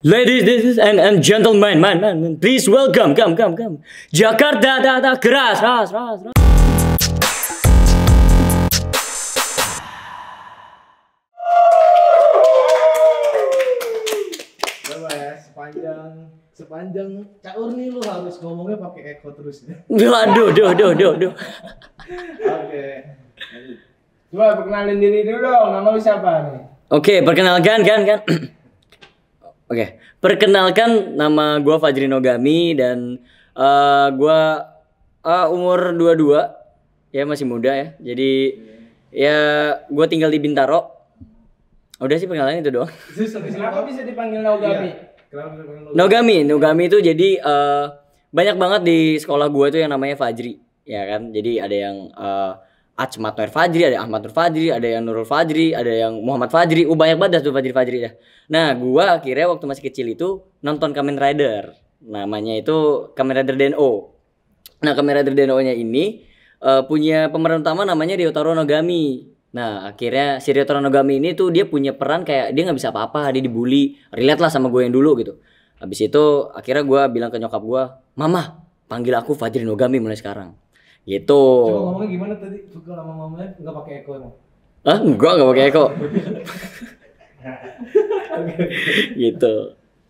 Ladies and gentlemen, man, please welcome, come. Jakarta, keras, ras. Coba ya, sepanjang caur nih lu harus ngomongnya pakai echo terus ya. Duh. Oke. Coba perkenalin diri dulu dong, nama lu siapa nih? Oke, perkenalkan kan. Oke, perkenalkan nama gue Fajri Nogami dan gue umur 22, ya masih muda ya. Jadi ya gue tinggal di Bintaro. Udah sih perkenalan itu doang. Kenapa bisa dipanggil Nogami? Nogami itu jadi banyak banget di sekolah gue tuh yang namanya Fajri, ya kan. Jadi ada yang Achmat Nur Fajri, ada Ahmad Nur Fajri, ada yang Nurul Fajri, ada yang Muhammad Fajri. Banyak banget tuh Fajri dah. Nah, gua akhirnya waktu masih kecil itu nonton Kamen Rider. Namanya itu Kamen Rider Den-O. Nah, Kamen Rider Den-O-nya ini punya pemeran utama namanya Ryotaro Nogami. Nah, akhirnya si Ryotaro Nogami ini tuh dia punya peran kayak dia nggak bisa apa-apa, dia dibully. Relate lah sama gue yang dulu gitu. Habis itu akhirnya gua bilang ke nyokap gua, "Mama, panggil aku Fajri Nogami mulai sekarang." Gitu. Coba ngomongnya gimana tadi? Suka sama mamanya nggak pakai echo emang? Enggak pakai eko. Gitu.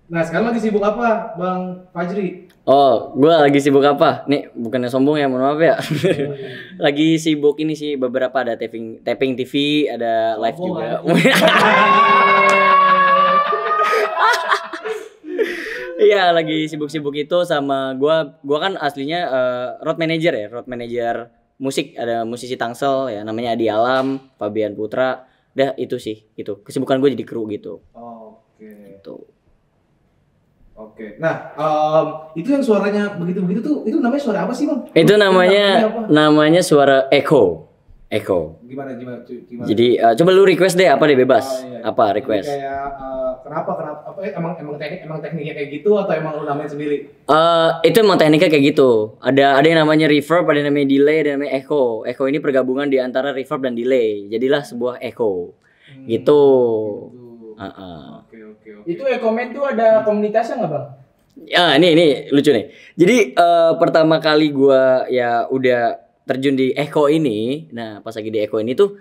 Nah sekarang lagi sibuk apa Bang Fajri? Oh, gue lagi sibuk apa? Nih bukannya sombong ya, mohon maaf ya. Lagi sibuk ini sih, beberapa ada taping TV, ada live juga. Iya, lagi sibuk-sibuk itu sama gua kan aslinya road manager musik, ada musisi Tangsel ya namanya Adi Alam, Fabian Putra. Dah itu sih, itu. Kesibukan gue jadi kru gitu. Oke. Gitu. Oke. Nah, itu yang suaranya begitu-begitu tuh itu namanya suara apa sih, Bang? Itu namanya suara echo. Gimana? Jadi coba lu request deh, apa deh, bebas. Iya. Apa request? Jadi kayak kenapa apa emang tekniknya kayak gitu atau emang lu namain sendiri? Itu emang tekniknya kayak gitu. Ada yang namanya reverb, ada yang namanya delay, ada yang namanya echo. Echo ini pergabungan di antara reverb dan delay. Jadilah sebuah echo. Gitu. Oke. Itu Ekomed tuh ada komunitasnya nggak, Bang? Ya, ini lucu nih. Jadi pertama kali gua ya udah terjun di Echo ini. Nah, pas lagi di Echo ini tuh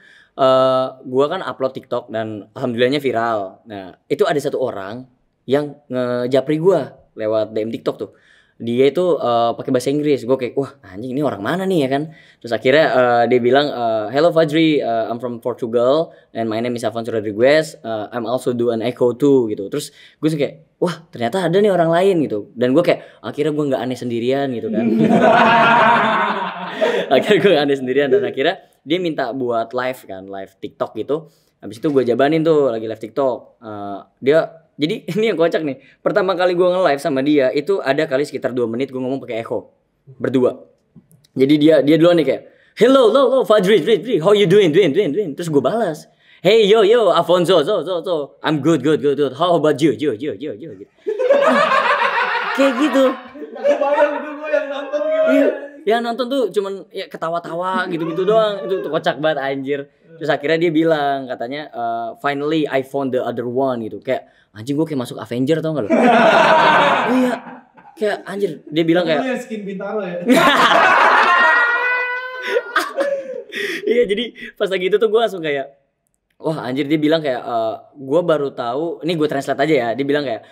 gua kan upload TikTok dan alhamdulillahnya viral. Nah, itu ada satu orang yang ngejapri gua lewat DM TikTok tuh. Dia itu pakai bahasa Inggris. Gue kayak, wah anjing ini orang mana nih ya kan. Terus akhirnya dia bilang, "Hello Fajri, I'm from Portugal and my name is Afonso Rodriguez. I'm also do an echo too," gitu. Terus gue kayak, wah ternyata ada nih orang lain gitu. Dan gue kayak, akhirnya gue nggak aneh sendirian gitu kan. Akhirnya gue aneh sendirian dan akhirnya dia minta buat live TikTok gitu. Habis itu gue jabanin tuh lagi live TikTok. Jadi ini yang kocak nih. Pertama kali gue nge-live sama dia itu ada kali sekitar 2 menit gue ngomong pakai echo berdua. Jadi dia duluan nih kayak, "Hello, Fajri, how you doing?" Terus gue balas, "Hey, yo, Afonso, so, I'm good. How about you?" Gitu. Kayak gitu. Kebayang itu gue yang nonton gimana? Iya, yang nonton tuh cuman ya ketawa-tawa gitu doang. Itu tuh kocak banget anjir. Terus akhirnya dia bilang katanya, "Finally I found the other one," gitu. Kayak anjing gue kayak masuk Avenger tau gak lo? Iya, kayak anjir. Dia bilang kayak, yang skin Bintaro ya? iya, jadi pas lagi itu tuh gue langsung kayak, wah anjir. Dia bilang kayak, gue baru tahu. Ini gue translate aja ya. Dia bilang kayak,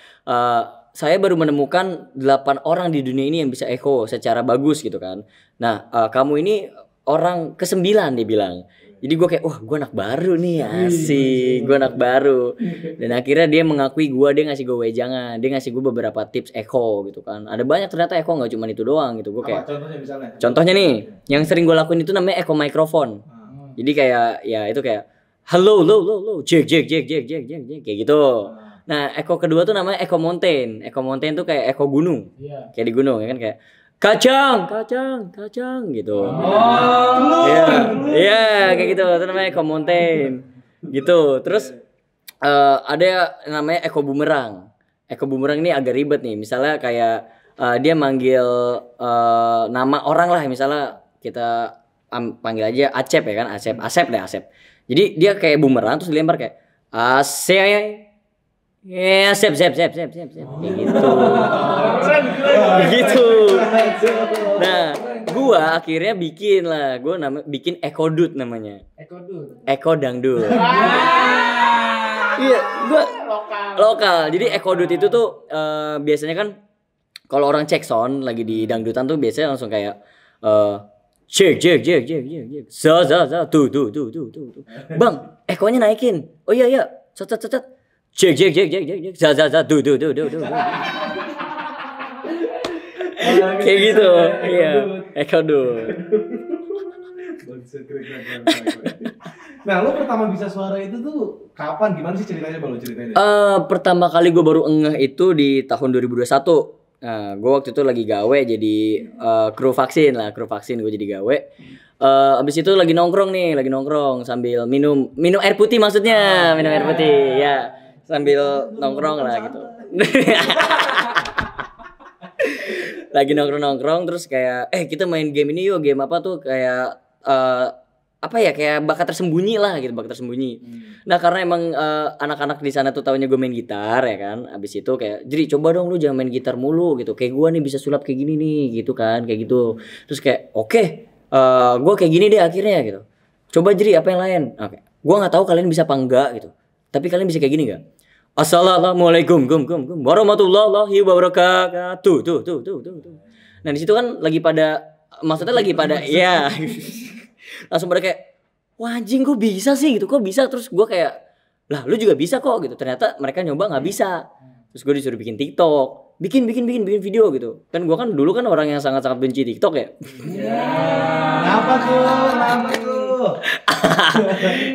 saya baru menemukan 8 orang di dunia ini yang bisa echo secara bagus gitu kan. Nah, kamu ini orang ke-9 dia bilang. Jadi gue kayak, wah gue anak baru nih, asik, gue anak baru. Dan akhirnya dia mengakui dia ngasih gue wejangan, dia ngasih gue beberapa tips echo gitu kan. Ada banyak ternyata echo, nggak cuma itu doang gitu. Gue kayak, contohnya misalnya? Contohnya nih, yang sering gue lakuin itu namanya echo microphone. Jadi kayak, ya itu kayak, "Halo, cek, kayak gitu. Nah, echo kedua tuh namanya echo mountain. Echo mountain tuh kayak echo gunung, kayak di gunung ya kan, kayak kacang gitu. Iya, kayak gitu. Itu namanya echo mountain gitu. Terus ada namanya echo boomerang. Echo boomerang ini agak ribet nih. Misalnya kayak dia manggil nama orang lah. Misalnya kita panggil aja Acep ya kan, Asep. Jadi dia kayak boomerang terus dilempar kayak Asep Ya, siap. Kayak gitu. Gitu. Nah, gua akhirnya bikin Eko Dut namanya. Eko Dangdut. Iya, gua lokal. Jadi Eko Dut itu tuh biasanya kan kalau orang cek sound lagi di dangdutan tuh biasanya langsung kayak cek. Za. Tuh. Bang, ekonya naikin. Oh iya. Cet. Cek. Za. Tuh. Kayak gitu. Iya. Eko Dut. Nah, lo pertama bisa suara itu tuh kapan? Gimana sih ceritanya, Bang? Ceritain deh. Pertama kali gue baru ngeh itu di tahun 2021. Nah, gue waktu itu lagi gawe jadi kru vaksin gue jadi gawe. Abis itu lagi nongkrong sambil minum air putih maksudnya, minum air putih ya, sambil nongkrong lah gitu. Lagi nongkrong terus kayak kita main game ini yuk, game apa tuh kayak kayak bakat tersembunyi lah gitu, Nah karena emang anak-anak di sana tuh taunya gue main gitar ya kan, abis itu kayak jadi coba dong lu jangan main gitar mulu gitu, kayak gue nih bisa sulap kayak gini nih gitu kan, kayak gitu. Terus kayak oke, gue kayak gini deh akhirnya gitu. Coba jadi apa yang lain? Oke, gue nggak tahu kalian bisa apa enggak gitu, tapi kalian bisa kayak gini nggak? Assalamualaikum warahmatullahi wabarakatuh. Tuh. Nah di situ kan lagi pada ya. Langsung pada kayak wah anjing kok bisa sih gitu, terus gue kayak lah lu juga bisa kok gitu. Ternyata mereka nyoba nggak bisa, terus gue disuruh bikin TikTok, bikin video gitu kan. Gue kan dulu kan orang yang sangat benci TikTok ya. Kenapa tuh?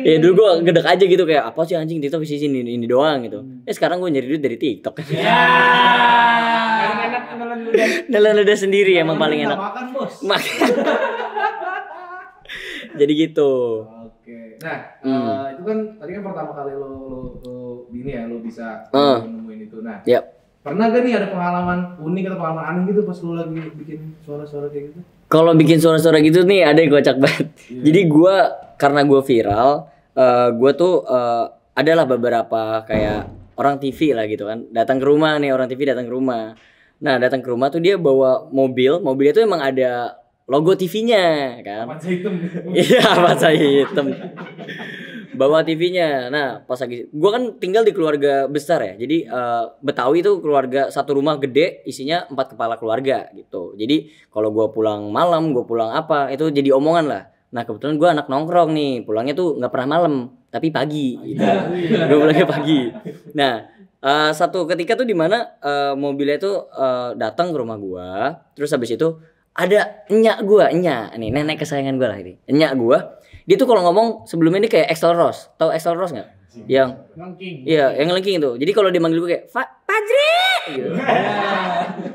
Ya dulu gue gedek aja gitu kayak apa sih anjing TikTok isi ini doang gitu. Sekarang gue nyari duit dari TikTok. Nelan ludah sendiri emang paling enak. Makan bos. Jadi gitu. Oke. Nah, itu kan tadi kan pertama kali lo ini ya lo bisa nemuin itu. Nah, pernah gak nih ada pengalaman unik atau pengalaman aneh gitu pas lo lagi bikin suara-suara kayak gitu? Kalau bikin suara-suara gitu nih ada yang kocak banget. Jadi karena gue viral, gue tuh adalah beberapa kayak orang TV lah gitu kan. Orang TV datang ke rumah. Nah datang ke rumah tuh dia bawa mobilnya tuh emang ada logo TV-nya kan. Avanza hitam. Iya, Avanza hitam. Bawa TV-nya. Nah, pas lagi gua kan tinggal di keluarga besar ya. Jadi Betawi itu keluarga satu rumah gede, isinya 4 kepala keluarga gitu. Jadi kalau gua pulang malam, gua pulang apa, itu jadi omongan lah. Nah, kebetulan gua anak nongkrong nih, pulangnya tuh nggak pernah malam, tapi pagi gitu. Gua pulangnya pagi. Nah, satu ketika tuh dimana mobilnya tuh datang ke rumah gua, terus habis itu ada enyak nih, nenek kesayangan gua lah ini. Enyak gua, dia tuh kalau ngomong sebelumnya ini kayak Axl Rose. Tahu Axl Rose enggak? Yang Lengking. Iya, yang lengking itu. Jadi kalau dia manggil gua kayak Fajri gitu.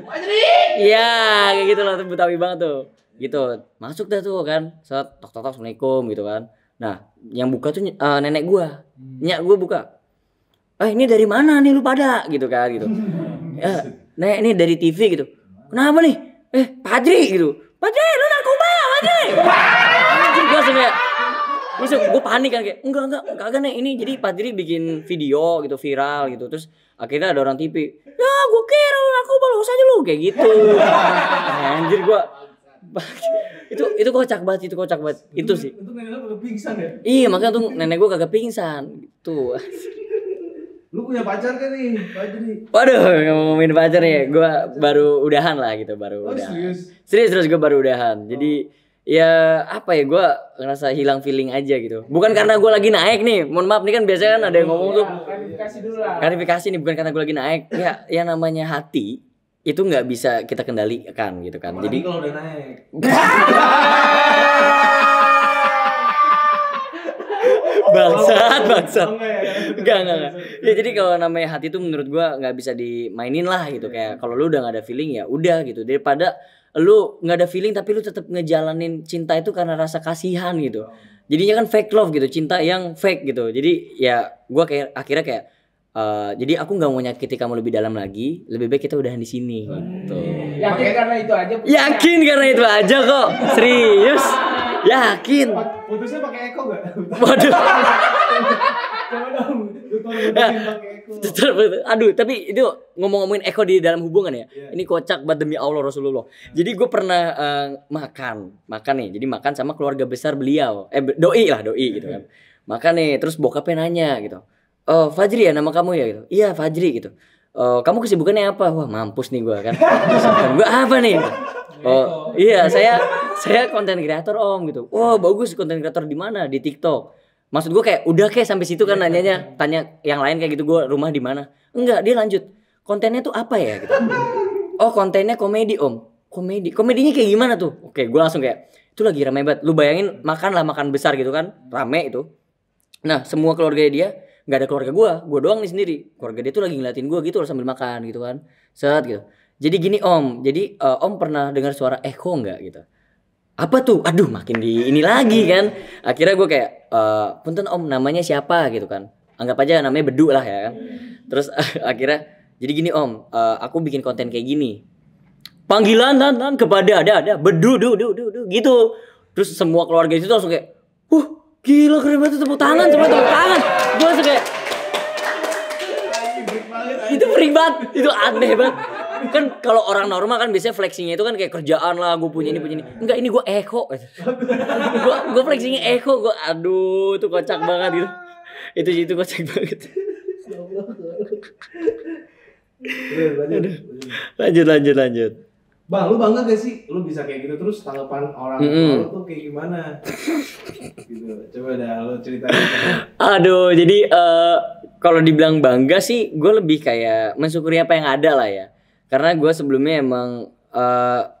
Fajri. Iya, kayak gitu lah, tuh Betawi banget tuh. Gitu. Masuk dah tuh kan. Set tok Assalamualaikum gitu kan. Nah, yang buka tuh nenek gua. Enyak gua buka. Ini dari mana nih lu pada gitu kan gitu. Nek ini dari TV gitu. Kenapa nih? Fajri gitu. Fajri lu narkoba Fajri. Gue langsung kayak gue panik kan kayak enggak nih ini. Jadi Fajri bikin video gitu viral gitu. Terus akhirnya ada orang TV. Ya gue kira lu narkoba lu aja lu kayak gitu. Anjir gue itu kocak banget itu sih. Itu nenek lu kagak pingsan ya? Iya makanya tuh nenek gue kagak pingsan gitu. Lu punya pacar kan nih, Fajri? Waduh, ngomongin pacar ya, gue baru udahan lah gitu, udahan. Serius gue baru udahan. Jadi ya apa ya, gue ngerasa hilang feeling aja gitu. Bukan karena gue lagi naik nih, mohon maaf nih kan biasanya kan ada yang ngomong tuh. Klarifikasi dulu lah. Klarifikasi nih bukan karena gue lagi naik. Ya namanya hati itu nggak bisa kita kendalikan gitu kan. Apalagi jadi kalau udah naik. bangsat. Enggak. Ya jadi kalau namanya hati tuh menurut gua nggak bisa dimainin lah gitu. Kayak kalau lu udah nggak ada feeling ya udah gitu. Daripada lu nggak ada feeling tapi lu tetap ngejalanin cinta itu karena rasa kasihan gitu. Jadinya kan fake love gitu, cinta yang fake gitu. Jadi ya gua kayak akhirnya kayak jadi aku nggak mau nyakiti kamu lebih dalam lagi. Lebih baik kita udahan di sini gitu. Yakin karena itu aja? Yakin karena itu aja kok. Serius. Yakin. Putusnya pakai Eko enggak? Waduh. Coba dong. Lu tolong putusin pakai Eko. Aduh, tapi itu ngomongin Eko di dalam hubungan ya. Ini kocak banget demi Allah Rasulullah. Jadi gue pernah makan nih. Jadi makan sama keluarga besar beliau. Doi gitu kan. Makan nih, terus bokapnya nanya gitu. Oh, Fajri ya nama kamu ya gitu. Iya, Fajri gitu. Kamu kesibukannya apa? Wah, mampus nih gue kan. Kesibukan gue apa nih? Oh, iya, saya konten kreator Om gitu. Oh, bagus, konten kreator di mana? Di TikTok. Maksud gue kayak udah kayak sampai situ kan nanyanya, tanya yang lain kayak gitu, gue rumah di mana? Enggak, dia lanjut. Kontennya tuh apa ya gitu. Oh, kontennya komedi Om. Komedinya kayak gimana tuh? Oke, gue langsung kayak itu lagi rame banget. Lu bayangin makan besar gitu kan, rame itu. Nah, semua keluarga dia nggak ada keluarga gue doang nih sendiri. Keluarga dia tuh lagi ngeliatin gue gitu sambil makan gitu kan. Set gitu. Jadi gini Om, Om pernah dengar suara echo nggak gitu? Apa tuh? Aduh, makin di ini lagi kan. Akhirnya gue kayak, punten Om, namanya siapa gitu kan? Anggap aja namanya Bedu lah ya kan. Terus akhirnya, jadi gini Om, aku bikin konten kayak gini. Panggilan dan kepada ada Bedu gitu. Terus semua keluarga itu langsung kayak, gila keren banget, tepuk tangan. Gue langsung kayak, itu freak banget, itu aneh banget. Kan kalau orang normal kan biasanya flexingnya itu kan kayak kerjaan lah, gue punya ini. Enggak, ini gue Eko. gue flexingnya Eko, aduh itu kocak banget gitu. Itu kocak banget. Lanjut. Bang, lu bangga gak sih lu bisa kayak gitu, terus tanggapan orang lu tuh kayak gimana? Gitu. Coba dah lu ceritain. Aduh, jadi kalau dibilang bangga sih, gue lebih kayak mensyukuri apa yang ada lah ya. Karena gue sebelumnya emang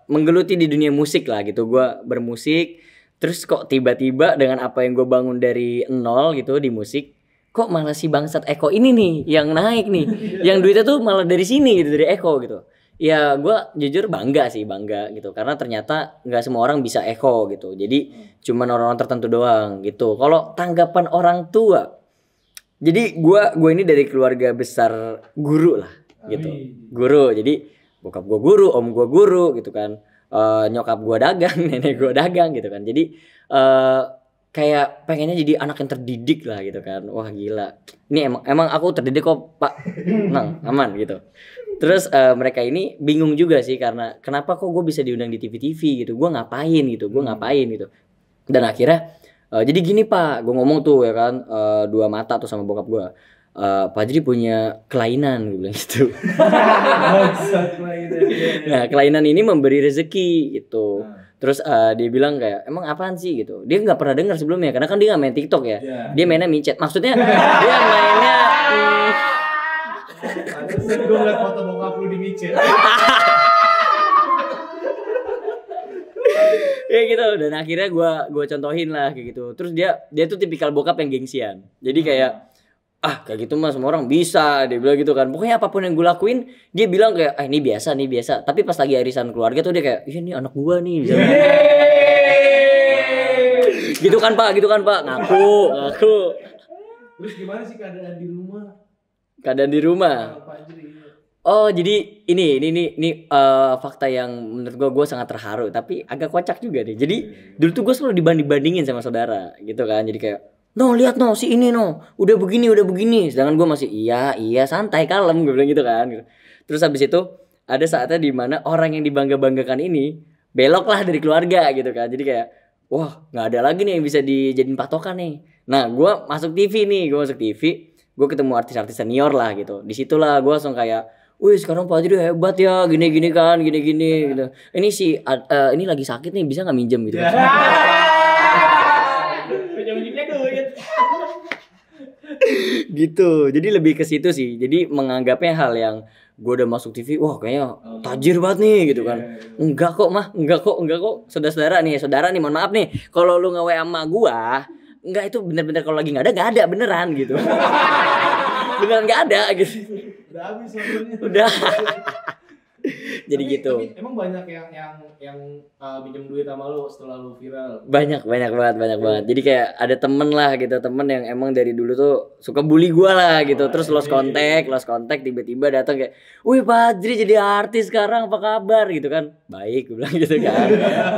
menggeluti di dunia musik lah gitu. Gue bermusik, terus kok tiba-tiba dengan apa yang gue bangun dari nol gitu di musik, kok malah si bangsat Eko ini nih yang naik nih, yang duitnya tuh malah dari sini gitu, dari Eko gitu. Ya gue jujur bangga gitu, karena ternyata nggak semua orang bisa Eko gitu. Jadi cuman orang-orang tertentu doang gitu. Kalau tanggapan orang tua, jadi gue ini dari keluarga besar guru lah gitu. Guru, jadi bokap gue guru, om gue guru gitu kan. Nyokap gue dagang, nenek gue dagang gitu kan. Jadi kayak pengennya jadi anak yang terdidik lah gitu kan. Wah gila, ini emang aku terdidik kok Pak, tenang, aman gitu. Terus mereka ini bingung juga sih, karena kenapa kok gue bisa diundang di TV gitu, gue ngapain gitu. Dan akhirnya jadi gini Pak, gue ngomong tuh ya kan, dua mata tuh sama bokap gue, Pak Fajri punya kelainan, gue bilang gitu. Nah kelainan ini memberi rezeki gitu. Terus dia bilang kayak, emang apaan sih gitu. Dia nggak pernah dengar sebelumnya, karena kan dia nggak main TikTok ya. Dia mainnya micet, maksudnya dia mainnya Pantesan gue ngeliat foto bokap lu di micet. Ya gitu. Dan akhirnya gue contohin lah kayak gitu. Terus dia tuh tipikal bokap yang gengsian. Jadi kayak kayak gitu mah semua orang bisa, dia bilang gitu kan. Pokoknya apapun yang gue lakuin dia bilang kayak ini biasa. Tapi pas lagi arisan keluarga tuh dia kayak, iya nih anak gue nih. Gitu kan Pak, ngaku. Terus gimana sih keadaan di rumah? Oh jadi ini fakta yang menurut gue sangat terharu, tapi agak kocak juga nih. Jadi dulu tuh gue selalu dibandingin sama saudara gitu kan. Jadi kayak, lihat si ini udah begini. Sedangkan gue masih iya santai kalem, gue bilang gitu kan. Terus habis itu ada saatnya di mana orang yang dibangga-banggakan ini belok lah dari keluarga gitu kan. Jadi kayak, wah nggak ada lagi nih yang bisa dijadiin patokan nih. Nah gue masuk TV, gue ketemu artis-artis senior lah gitu. Disitulah gue langsung kayak, wih sekarang Pak Fajri hebat ya, gini gitu. Ini ini lagi sakit nih, bisa nggak minjem gitu. Gitu. Jadi lebih ke situ sih. Jadi menganggapnya hal yang gue udah masuk TV, wah kayaknya tajir banget nih gitu kan. Enggak kok. Saudara nih, mohon maaf nih. Kalau lu nge-WA sama gua, enggak, itu bener-bener kalau lagi nggak ada beneran gitu. Beneran nggak ada gitu. Udah habis sebenarnya. Udah. Jadi gitu. Tapi emang banyak yang pinjam duit sama lu setelah lu viral. Banyak banget. Jadi kayak ada temen lah gitu, temen yang emang dari dulu tuh suka bully gua lah gitu. Terus lost contact tiba-tiba datang kayak, "Wih, Pak Fajri jadi artis sekarang, apa kabar?" gitu kan. Baik, gue bilang gitu kan.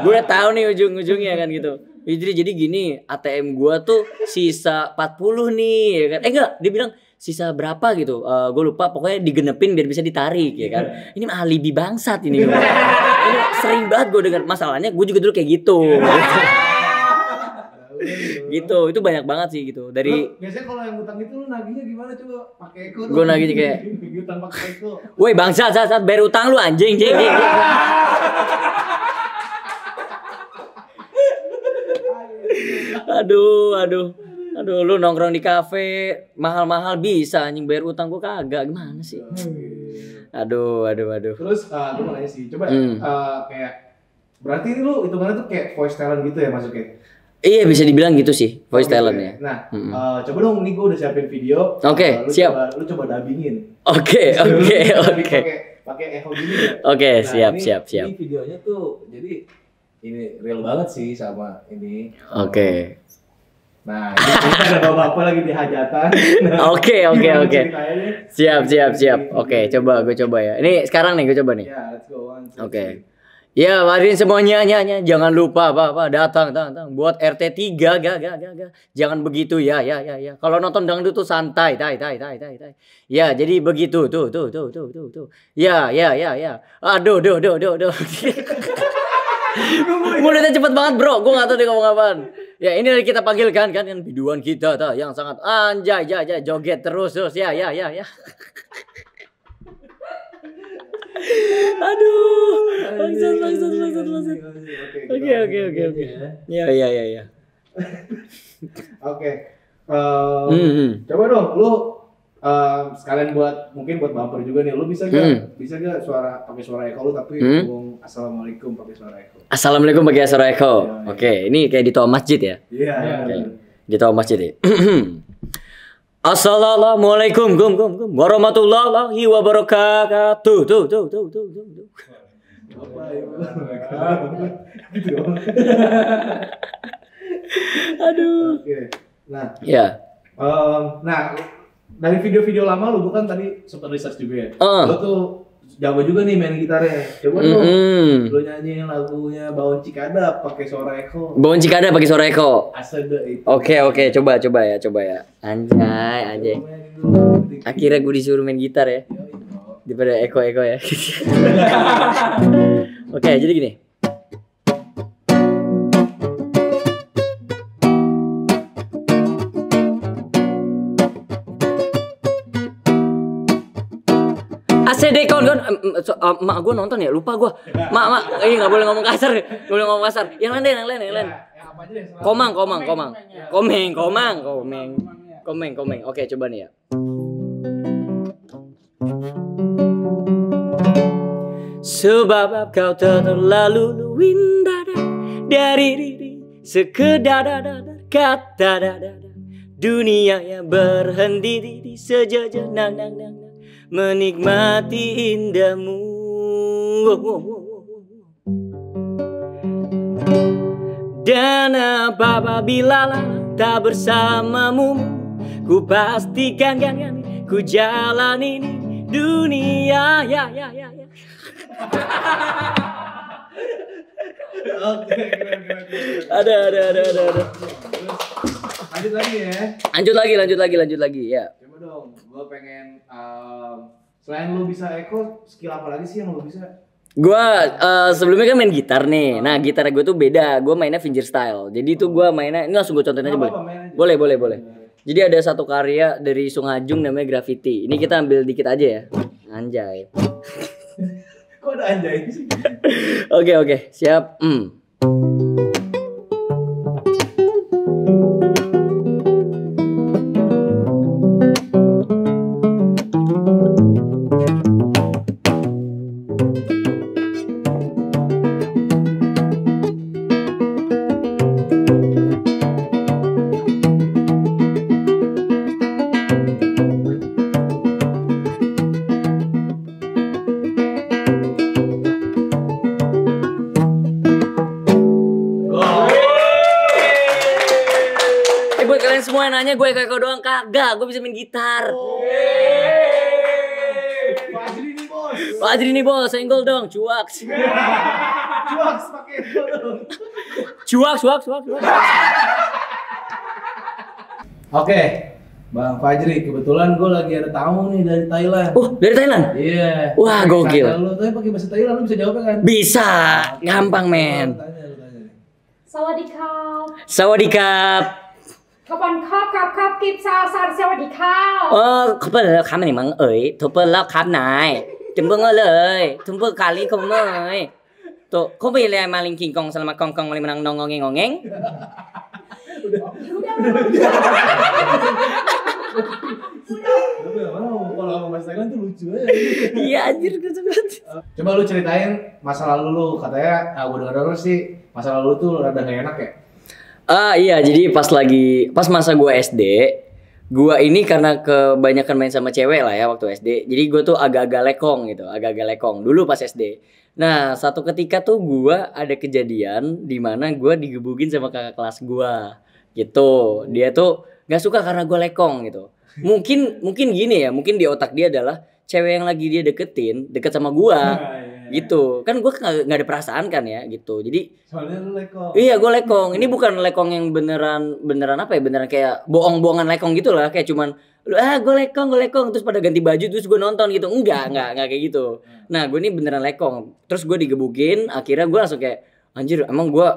Gue udah tahu nih ujung-ujungnya kan gitu. Fajri jadi gini, ATM gua tuh sisa 40 nih ya kan. Enggak, dia bilang sisa berapa gitu. Gue lupa, pokoknya digenepin biar bisa ditarik ya kan. Ini mah alibi bangsat ini. Ini sering banget gue dengar. Masalahnya gue juga dulu kayak gitu. Gitu, itu banyak banget sih gitu. Dari biasanya kalau yang utang itu lu nagihnya gimana coba? Pakai eko. Gue nagihnya kayak utang pakai eko. woi bangsat, bayar utang lu anjing, jing. Aduh, lu nongkrong di kafe mahal-mahal bisa anjing, bayar utang gua kagak, gimana sih? Aduh. Terus gue mau nanya sih, coba kayak berarti ini lu hitungannya tuh kayak voice talent gitu ya masuknya? Iya bisa dibilang gitu sih, voice talent ya. Nah, coba dong, nih gue udah siapin video. Oke, siap. Lu coba dubbingin. Oke. Pakai echo gini ya. Oke, Nah, siap. Ini videonya tuh, jadi ini real banget sih sama ini. Oke. Nah, ini ada bapak-bapak lagi di hajatan. Oke. Siap. Oke, gue coba ya. Ini sekarang nih gue coba nih. Ya, let's go. Oke. Ya, mari semuanya nyanyi. Jangan lupa datang buat RT 3 gak. Jangan begitu ya. Kalau nonton dangdut tuh santai, tai. Ya, jadi begitu tuh. Ya. Aduh. Mulutnya cepet banget, bro. Gue gak tahu dia ngomong apaan. Ya, ini kita panggilkan kan biduan kita yang sangat anjay, joget terus ya. Aduh, bangsat. Oke. Ya. Oke. Coba dong, lu sekalian mungkin buat bumper juga nih. Lu bisa gak pakai suara echo lu tapi ngomong assalamualaikum pakai suara echo. Assalamualaikum pakai suara echo. Oke, ini kayak di toa masjid ya? Iya. Di toa masjid ya. Assalamualaikum warahmatullahi wabarakatuh. Tuh. Aduh. Oke. Nah. Ya. Nah, dari video-video lama lu bukan tadi sempat research juga ya. Lu tuh jago juga nih main gitarnya. Coba dong. Lu nyanyiin lagunya Bawon Cikadap pakai suara echo. Bawon Cikadap pakai suara echo. Asada itu. Oke, coba ya. Anjay. Akhirnya gue disuruh main gitar ya. Daripada echo ya. Oke, jadi gini. ACD kon mak gue nonton ya, lupa gue. Mak nggak boleh ngomong kasar. Yang lain. Komeng. Oke, coba nih ya. Sebab kau terlalu indah dari diri sekedar kata dunia yang berhenti di sejenak menikmati indahmu. Dan apabila tak bersamamu, ku pastikan kan ku jalani dunia ya. Oke. Ada. Lanjut lagi ya. Coba dong, gue pengen selain lu bisa echo, skill apa lagi sih yang lu bisa? Gua sebelumnya kan main gitar nih. Nah, gitar gue tuh beda. Gue mainnya fingerstyle. Jadi itu gue mainnya, ini langsung gue contohin aja boleh. Boleh. Jadi ada satu karya dari Sung Ajung namanya Graffiti. Ini kita ambil dikit aja ya. Anjay. Kok ada anjay sih? Oke, siap. Semua nanya gue kayak doang, kagak, gue bisa main gitar. Fajri nih bos, senggol dong, cuak. Pakai dong. Cuak. Oke, Bang Fajri, kebetulan gue lagi ada tamu nih dari Thailand. Dari Thailand? Iya. Wah, gokil. Lu tapi pakai bahasa Thailand lu bisa jawabnya kan? Bisa, gampang men. Sawadikap. Sawadikap. Kapan kap kip sa sawadikap. Không biết là khám này mắng ấy, thôi bơ lao khám này. Chúng bơ ngơ lời, chúng bơ kali không ơi. Tuh, không biết là maling king kong selama kong kong maling menang nongongeng ngongeng. Kalau ngomong bahasa Thailand tuh lucu aja. Iya anjir gitu banget. Coba lu ceritain masa lalu lu, katanya gue denger sih masa lalu tuh rada gak enak ya. Iya, jadi pas masa gua SD, gua ini karena kebanyakan main sama cewek lah ya waktu SD. Jadi gua tuh agak-agak lekong dulu pas SD. Nah, satu ketika tuh gua ada kejadian di mana gua digebukin sama kakak kelas gua. Gitu. Dia tuh nggak suka karena gua lekong gitu. Mungkin gini ya, mungkin di otak dia adalah cewek yang lagi dia deket sama gua. Gitu kan, gue nggak ada perasaan kan ya gitu. Jadi soalnya lu lekong. Iya, gue lekong. Ini bukan lekong yang beneran apa ya, beneran kayak bohong-bohongan lekong gitu lah, kayak cuman gue lekong terus pada ganti baju terus gue nonton gitu. Enggak kayak gitu. Nah, gue ini beneran lekong. Terus gue digebukin, akhirnya gue langsung kayak anjir, emang gue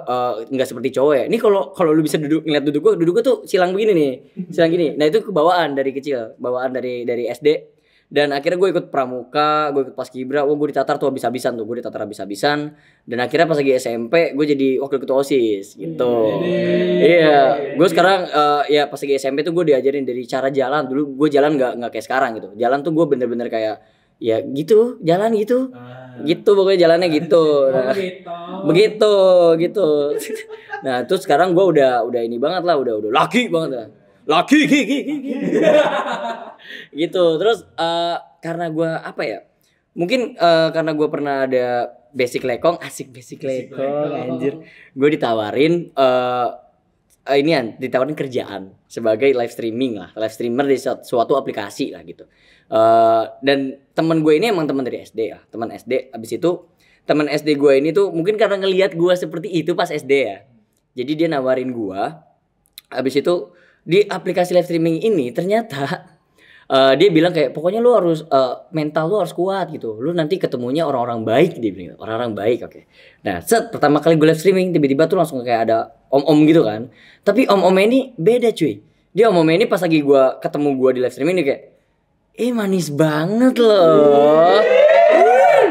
nggak seperti cowok ya. Ini kalau lu bisa ngeliat duduk gue tuh silang begini nih, silang gini. Nah, itu kebawaan dari kecil, bawaan dari SD. Dan akhirnya gue ikut pramuka, gue ikut paskibra, gue ditatar tuh habis-habisan tuh, gue ditatar habis-habisan. Dan akhirnya pas lagi SMP, gue jadi wakil ketua OSIS gitu. Iya, gue sekarang ya pas lagi SMP tuh gue diajarin dari cara jalan. Dulu gue jalan nggak kayak sekarang gitu. Jalan tuh gue bener-bener kayak ya gitu, jalan gitu, gitu pokoknya jalannya gitu. Nah, begitu. Nah, terus sekarang gue udah ini banget lah, udah laki banget lah. Laki gitu. Terus karena gue apa ya, mungkin karena gue pernah ada basic lekong, asik basic lekong anjir, gue ditawarin ditawarin kerjaan sebagai live streamer di suatu aplikasi lah gitu. Dan teman gue ini emang teman dari SD ya, teman SD. Abis itu teman SD gue ini tuh mungkin karena ngelihat gue seperti itu pas SD ya, jadi dia nawarin gue. Abis itu di aplikasi live streaming ini ternyata dia bilang kayak pokoknya lu harus mental lu harus kuat gitu. Lu nanti ketemunya orang-orang baik, dia bilang orang-orang baik. Oke. Nah, pertama kali gue live streaming tiba-tiba tuh langsung kayak ada om-om gitu kan. Tapi om-omnya ini beda cuy. Dia om-omnya ini pas lagi ketemu gue di live streaming ini kayak manis banget loh.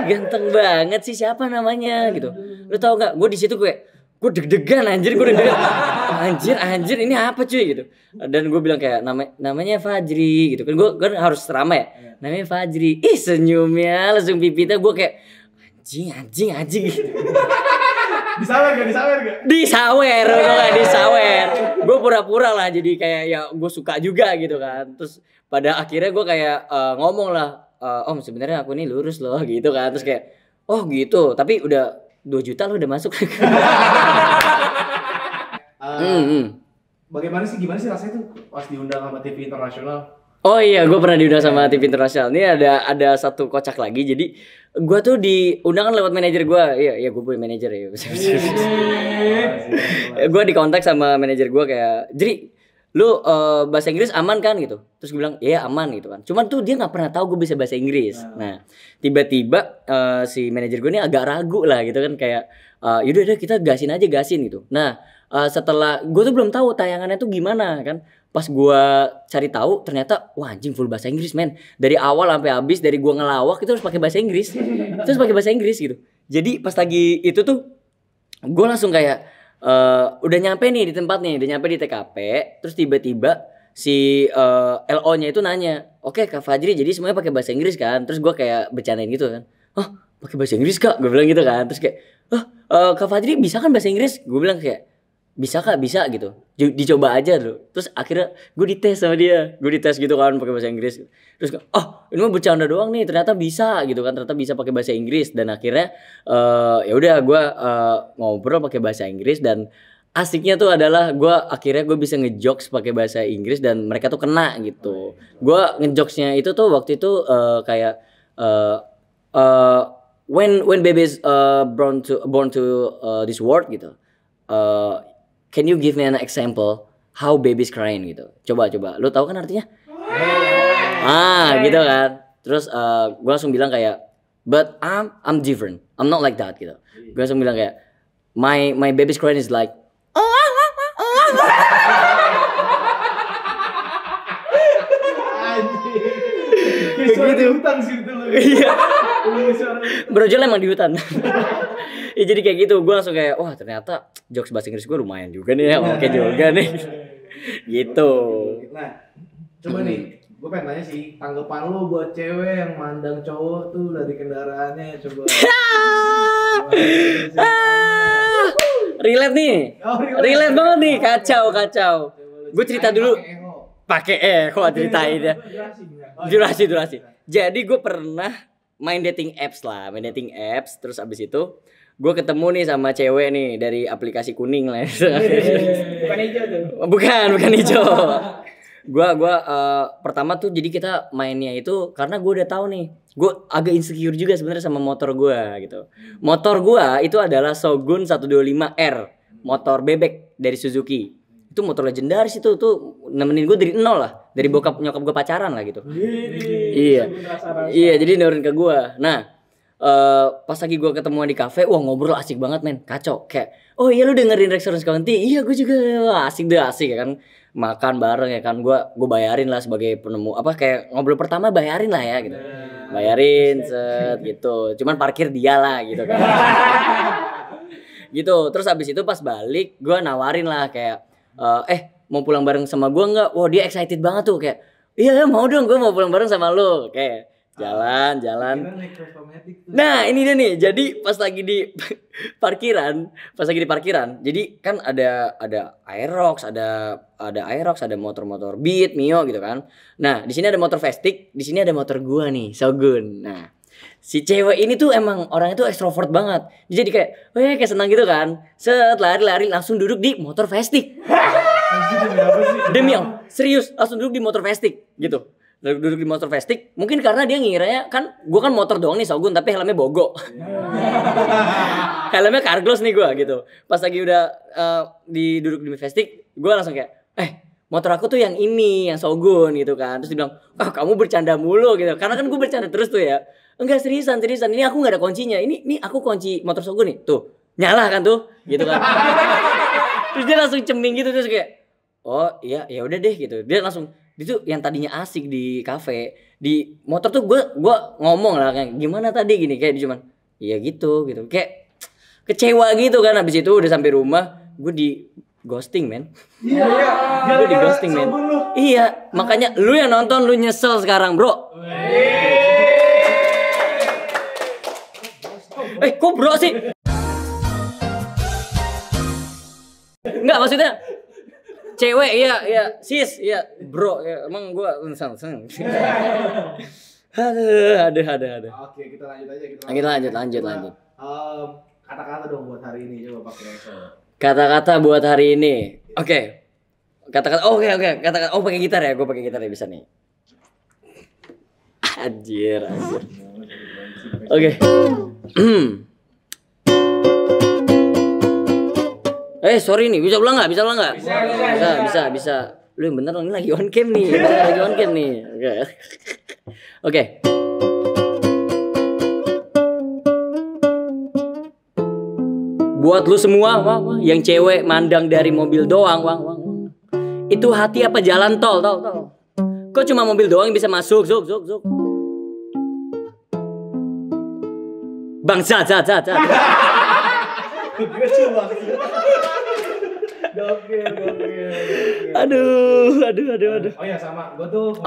Ganteng banget sih, siapa namanya gitu. Lu tau gak? Gue di situ gue deg-degan anjir, anjir ini apa cuy gitu. Dan gue bilang kayak namanya Fajri gitu kan, gue kan harus ramai ya, namanya Fajri. Senyumnya langsung pipitnya gue kayak anjing gitu. Disawer gak? Disawer. Gue pura-pura lah jadi kayak ya gue suka juga gitu kan. Terus pada akhirnya gue kayak ngomong lah, om sebenarnya aku ini lurus loh gitu kan. Terus kayak oh gitu, tapi udah 2 juta lo udah masuk. Gimana sih rasanya tuh pas diundang sama TV internasional? Oh iya, gue pernah diundang sama TV internasional. Ini ada satu kocak lagi. Jadi gue tuh diundang kan lewat manajer gue. Iya gue punya manajer ya. Gue dikontak sama manajer gue kayak, Jri, lu bahasa Inggris aman kan gitu. Terus gue bilang iya aman gitu kan. Cuman tuh dia nggak pernah tahu gue bisa bahasa Inggris. Nah tiba-tiba si manajer gue ini agak ragu lah gitu kan, kayak yaudah kita gasin gitu. Nah setelah gue tuh belum tahu tayangannya tuh gimana kan. Pas gue cari tahu ternyata wah anjing full bahasa Inggris men. Dari awal sampai habis, dari gue ngelawak itu harus pakai bahasa Inggris. Gitu. Jadi pas lagi itu tuh gue langsung kayak udah nyampe nih di tempat nih, udah nyampe di TKP. Terus tiba-tiba si LO-nya itu nanya, oke Kak Fajri jadi semuanya pakai bahasa Inggris kan? Terus gue kayak bercandain gitu kan, pakai bahasa Inggris Kak? Gue bilang gitu kan. Terus kayak Kak Fajri bisa kan bahasa Inggris? Gue bilang kayak bisa Kak, bisa gitu, dicoba aja dulu. Terus akhirnya gue dites sama dia, gitu kan pakai bahasa Inggris. Terus ini mah bercanda doang nih, ternyata bisa gitu kan, ternyata bisa pakai bahasa Inggris. Dan akhirnya ya udah gue ngobrol pakai bahasa Inggris. Dan asiknya tuh adalah akhirnya gue bisa ngejokes pakai bahasa Inggris dan mereka tuh kena gitu. Gue ngejokesnya itu tuh waktu itu kayak when babies born to this world gitu. Can you give me an example how baby's crying gitu. Coba, lu tahu kan artinya? Gitu kan. Terus gue langsung bilang kayak, but I'm different. I'm not like that gitu. Gue langsung bilang kayak, my baby's crying is like, Kayak gitu. Hutan sih itu lu. Iya. Brojol emang di hutan. Ya jadi kayak gitu, gue langsung kayak, wah ternyata jokes bahasa Inggris gue lumayan juga nih ya, oke juga nih. Gitu. Nah, coba nih, gue pengen tanya sih, tanggapan lu buat cewek yang mandang cowok tuh dari kendaraannya, coba. Relate nih, relate banget nih, kacau. Gue cerita dulu. Pakai kok ceritain ya. Durasi. Jadi gue pernah main dating apps. Terus abis itu gue ketemu nih sama cewek nih dari aplikasi kuning lah. Bukan hijau tuh. Bukan hijau. Gua pertama tuh jadi kita mainnya itu karena gue udah tahu nih. Gue agak insecure juga sebenarnya sama motor gue gitu. Motor gue itu adalah Shogun 125R, motor bebek dari Suzuki. Itu motor legendaris itu tuh nemenin gue dari nol lah, dari bokap nyokap gue pacaran lah gitu. Iya, jadi nurunin ke gue. Nah, pas lagi gue ketemuan di kafe, wah ngobrol asik banget men, kacau. Kayak, oh iya lu dengerin Rexurance County? Iya gue juga, wah, asik ya kan. Makan bareng ya kan, gue bayarin lah sebagai penemu apa kayak ngobrol pertama bayarin lah ya gitu. Bayarin set gitu. Cuman parkir dia lah gitu kan. Gitu. Terus abis itu pas balik gue nawarin lah kayak mau pulang bareng sama gue nggak? Wah dia excited banget tuh kayak iya mau dong, gue mau pulang bareng sama lo. Kayak jalan. Nah ini dia nih, jadi pas lagi di parkiran, jadi kan ada Aerox, ada motor-motor Beat, Mio gitu kan. Nah di sini ada motor Festik, di sini ada motor gua nih, Shogun. Nah si cewek ini tuh emang orangnya tuh ekstrovert banget. Jadi kayak, kayak senang gitu kan. Set lari langsung duduk di motor Festik. Demi Allah, serius langsung duduk di motor Festik gitu. Duduk di motor Festik, mungkin karena dia ngiranya kan gue kan motor doang nih Shogun tapi helmnya bogo. Helmnya Carglass nih gue gitu. Pas lagi udah duduk di Festik, gue langsung kayak motor aku tuh yang ini, yang Shogun gitu kan. Terus dia bilang, kamu bercanda mulu gitu. Karena kan gue bercanda terus tuh ya. Enggak, seriusan. Ini aku gak ada kuncinya. Ini aku kunci motor Shogun nih. Tuh, nyala kan tuh, gitu kan. Terus dia langsung ceming gitu terus kayak, oh iya, ya udah deh gitu. Dia langsung itu yang tadinya asik di kafe, di motor tuh gue ngomong lah kayak gimana tadi gini kayak dia cuman iya gitu kayak kecewa gitu kan. Habis itu udah sampai rumah gue di ghosting men. Iya. Gue di ghosting men. Iya, makanya lu yang nonton lu nyesel sekarang bro. Kok bro sih? Enggak maksudnya cewek iya sis iya bro ya emang gua seneng. Aduh. Oke, kita lanjut aja. Lanjut. Kata-kata dong buat hari ini coba pakai Reso. Kata-kata buat hari ini. Oke. Kata-kata oke. Kata-kata pakai gitar ya, gua pakai gitar ya bisa nih. Anjir. Oke. Sorry nih, bisa ulang nggak? Bisa. Lu yang bener dong, ini lagi on cam nih. Oke. Buat lu semua, yang cewek mandang dari mobil doang, itu hati apa jalan tol? Kok cuma mobil doang yang bisa masuk? Zuk. Bangsa. Gokil. Aduh. Oh ya sama, gue tuh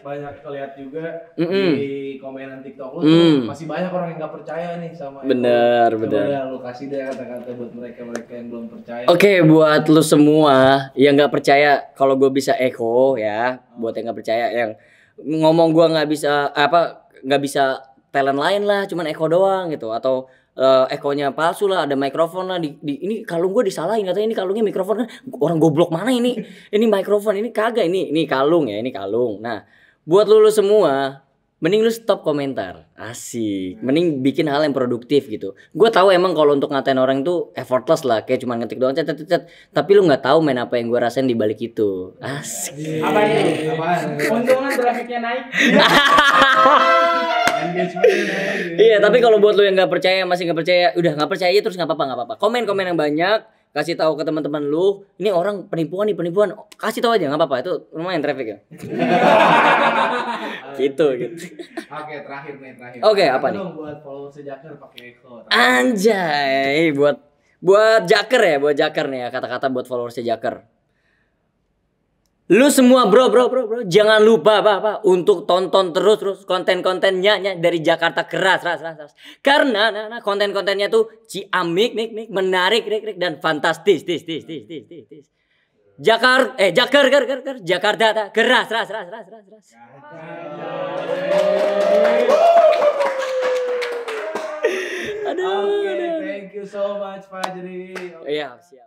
banyak ngeliat juga di komenan TikTok lu tuh masih banyak orang yang nggak percaya nih sama. Bener. Coba lu kasih deh kata-kata buat mereka yang belum percaya. Oke, buat lu semua yang nggak percaya kalau gue bisa echo ya, buat yang nggak percaya yang ngomong gue nggak bisa talent lain lah, cuman echo doang gitu atau ekonya palsu lah, ada mikrofon lah di ini kalung gue disalahin katanya ini kalungnya mikrofon kan orang goblok mana ini mikrofon ini kagak ini kalung ya ini kalung. Nah buat lu semua mending lu stop komentar. Asik. Mending bikin hal yang produktif gitu. Gue tahu emang kalau untuk ngatain orang itu effortless lah, kayak cuma ngetik doang cet. Tapi lu nggak tahu main apa yang gue rasain di balik itu. Asik. Apa itu? Untungan trafiknya naik. Iya, tapi kalau buat lu yang nggak percaya, masih nggak percaya, udah nggak percaya terus nggak apa-apa. Komen yang banyak, kasih tahu ke teman-teman lu, ini orang penipuan, kasih tahu aja nggak apa-apa, itu lumayan traffic ya. gitu. Oke, terakhir. Oke, apa nih? Buat follow sejaker pakai Eko. Anjay, buat Jaker ya, buat Jaker nih ya, kata-kata buat followersnya Jaker. Lu semua bro, jangan lupa untuk tonton terus konten-kontennya dari Jakarta Keras. Karena konten-kontennya tuh ciamik, menarik, dan fantastis. Jakarta Keras. Oke, thank you so much Fajri. Iya, siap.